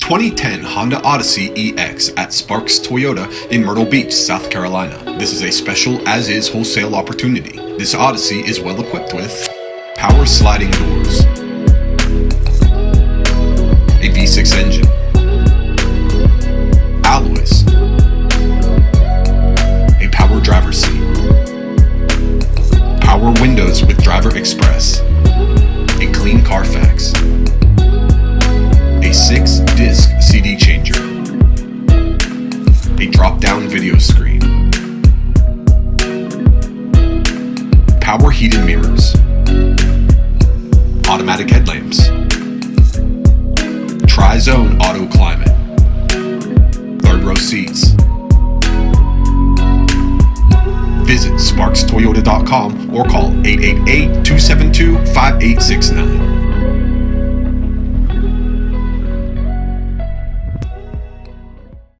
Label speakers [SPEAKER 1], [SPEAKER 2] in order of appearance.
[SPEAKER 1] 2010 Honda Odyssey EX at Sparks Toyota in Myrtle Beach, South Carolina. This is a special as-is wholesale opportunity. This Odyssey is well equipped with power sliding doors, a V6 engine, alloys, a power driver's seat, power windows with driver express, a clean CARFAX, a 6-disc CD changer, a drop-down video screen, power heated mirrors, automatic headlamps, tri-zone auto climate, third row seats. Visit sparkstoyota.com or call 888-272-5869.